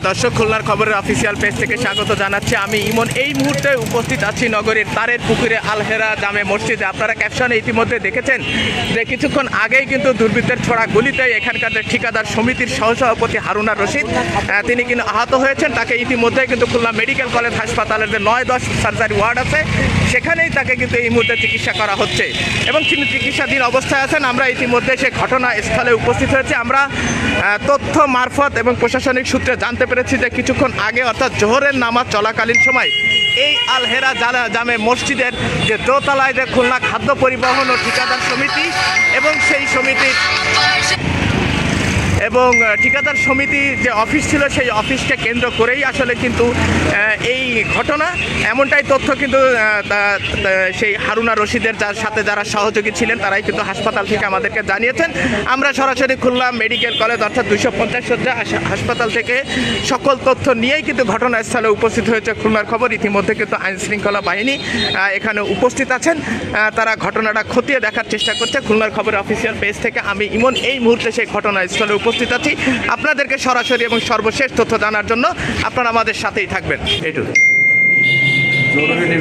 দর্শক, খুলনার খবরের অফিসিয়াল পেজ থেকে স্বাগত জানাচ্ছি। আমি ইমন এই মুহূর্তে উপস্থিত আছি নগরীর তারের পুকুরে আলহেরা জামে মসজিদে। আপনারা ক্যাপশনে ইতিমধ্যে দেখেছেন যে কিছুক্ষণ আগেই কিন্তু দুর্বৃত্তের ছোড়া গুলিতে এখানকার যে ঠিকাদার সমিতির সহসভাপতি হারুনা রশিদ তিনি কিন্তু আহত হয়েছেন। তাকে ইতিমধ্যে কিন্তু খুলনা মেডিকেল কলেজ হাসপাতালের যে 9-10 সার্জারি ওয়ার্ড আছে সেখানেই তাকে কিন্তু এই মুহূর্তে চিকিৎসা করা হচ্ছে এবং তিনি চিকিৎসাধীন অবস্থায় আছেন। আমরা ইতিমধ্যে সে ঘটনাস্থলে উপস্থিত হয়েছি। আমরা তথ্য মারফত এবং প্রশাসনিক সূত্রে জানতে পেরেছি যে কিছুক্ষণ আগে অর্থাৎ জোহরের নামাজ চলাকালীন সময় এই আলহেরা জামে মসজিদের যে দোতলায় যে খুলনা খাদ্য পরিবহন ও ঠিকাদার সমিতি এবং সেই সমিতির এবং ঠিকাদার সমিতি যে অফিস ছিল সেই অফিসকে কেন্দ্র করেই আসলে কিন্তু এই ঘটনা, এমনটাই তথ্য কিন্তু সেই হারুনা রশিদের যার সাথে যারা সহযোগী ছিলেন তারাই কিন্তু হাসপাতাল থেকে আমাদেরকে জানিয়েছেন। আমরা সরাসরি খুলনা মেডিকেল কলেজ অর্থাৎ 250 শয্যা হাসপাতাল থেকে সকল তথ্য নিয়েই কিন্তু ঘটনাস্থলে উপস্থিত হয়েছে খুলনার খবর। ইতিমধ্যে কিন্তু আইনশৃঙ্খলা বাহিনী এখানে উপস্থিত আছেন, তারা ঘটনাটা খতিয়ে দেখার চেষ্টা করছে। খুলনার খবরের অফিসিয়াল পেজ থেকে আমি ইমন এই মুহূর্তে সেই ঘটনাস্থলে উপস্থিত আছি। আপনাদেরকে সরাসরি এবং সর্বশেষ তথ্য জানার জন্য আপনারা আমাদের সাথেই থাকবেন। এইটুকু জরুরি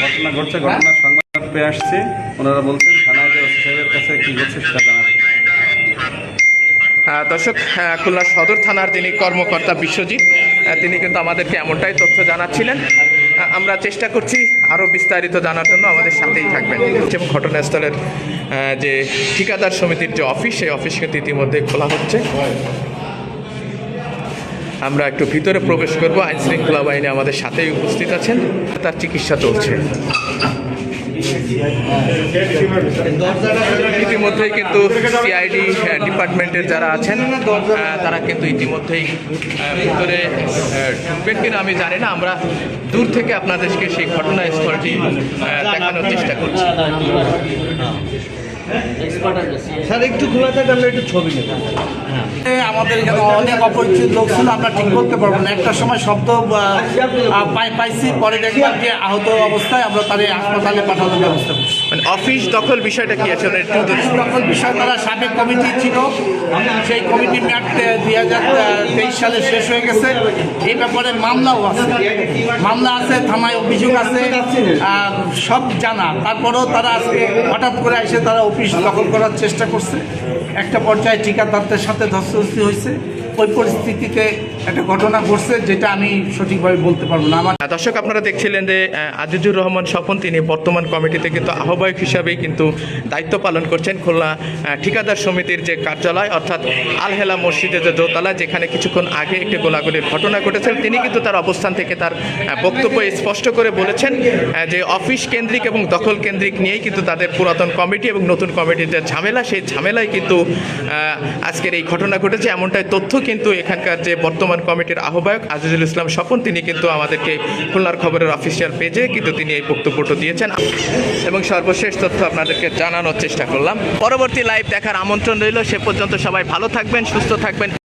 ঘটনা ঘটছে, ঘটনার সংবাদ পেয়ে আসছে। ওনারা বলছেন থানায় যে ওসি সাহেবের কাছে কি ঘটছে সেটা জানাবেন। দর্শক, খুলনা সদর থানার যিনি কর্মকর্তা বিশ্বজিৎ তিনি কিন্তু আমাদেরকে এমনটাই তথ্য জানাচ্ছিলেন। আমরা চেষ্টা করছি আরও বিস্তারিত জানার জন্য, আমাদের সাথেই থাকবেন। এবং ঘটনাস্থলের যে ঠিকাদার সমিতির যে অফিস সেই অফিস কিন্তু ইতিমধ্যে খোলা হচ্ছে। আমরা একটু ভিতরে প্রবেশ করব। আইনশৃঙ্খলা বাহিনী আমাদের সাথেই উপস্থিত আছেন, তার চিকিৎসা চলছে। ইতিমধ্যেই কিন্তু সিআইডি ডিপার্টমেন্টের যারা আছেন তারা কিন্তু ইতিমধ্যেই ভিতরে ঢুকবেন কিনা আমি জানি না। আমরা দূর থেকে আপনাদেরকে সেই ঘটনাস্থলটি দেখানোর চেষ্টা করছি। স্যার একটু খোলা থাকে, আমরা একটু ছবি নেব। আমাদের এখানে অনেক অপরিচিত লোক ছিল, আমরা ঠিক করতে পারবো না। একটা সময় শব্দ পাইছি, পরে দেখলাম যে আহত অবস্থায় আমরা তাদের হাসপাতালে পাঠানোর ব্যবস্থা করছি। মানে অফিস দখল বিষয়টা কি আছে? দখল বিষয় তারা সাবেক কমিটি ছিল, সেই কমিটি মেয়াদ 2023 সালে শেষ হয়ে গেছে। এই ব্যাপারে মামলাও আছে, থানায় অভিযোগ আছে, সব জানা। তারপরেও তারা আজকে হঠাৎ করে এসে তারা অফিস দখল করার চেষ্টা করছে। একটা পর্যায়ে ঠিকাদারদের সাথে ধস্তাধস্তি হয়েছে। ওই পরিস্থিতিতে একটা ঘটনা ঘটছে যেটা আমি সঠিকভাবে বলতে পারবো না। আমার দর্শক, আপনারা দেখছিলেন যে আজিজুর রহমান স্বপন তিনি বর্তমান কমিটিতে কিন্তু আহ্বায়ক হিসাবেই কিন্তু দায়িত্ব পালন করছেন। খুলনা ঠিকাদার সমিতির যে কার্যালয় অর্থাৎ আলহেলা মসজিদের যে দোতলা, যেখানে কিছুক্ষণ আগে একটি গোলাগুলির ঘটনা ঘটেছে, তিনি কিন্তু তার অবস্থান থেকে তার বক্তব্য স্পষ্ট করে বলেছেন যে অফিস কেন্দ্রিক এবং দখল কেন্দ্রিক নিয়েই কিন্তু তাদের পুরাতন কমিটি এবং নতুন কমিটির যে ঝামেলা, সেই ঝামেলায় কিন্তু আজকের এই ঘটনা ঘটেছে। এমনটাই তথ্য কিন্তু এখানকার যে বর্তমান কমিটির আহ্বায়ক আজিজুল ইসলাম স্বপন তিনি কিন্তু আমাদেরকে খুলনার খবরের অফিসিয়াল পেজে কিন্তু তিনি এই বক্তব্যটা দিয়েছেন এবং সর্বশেষ তথ্য আপনাদেরকে জানানোর চেষ্টা করলাম। পরবর্তী লাইভ দেখার আমন্ত্রণ রইল। সে পর্যন্ত সবাই ভালো থাকবেন, সুস্থ থাকবেন।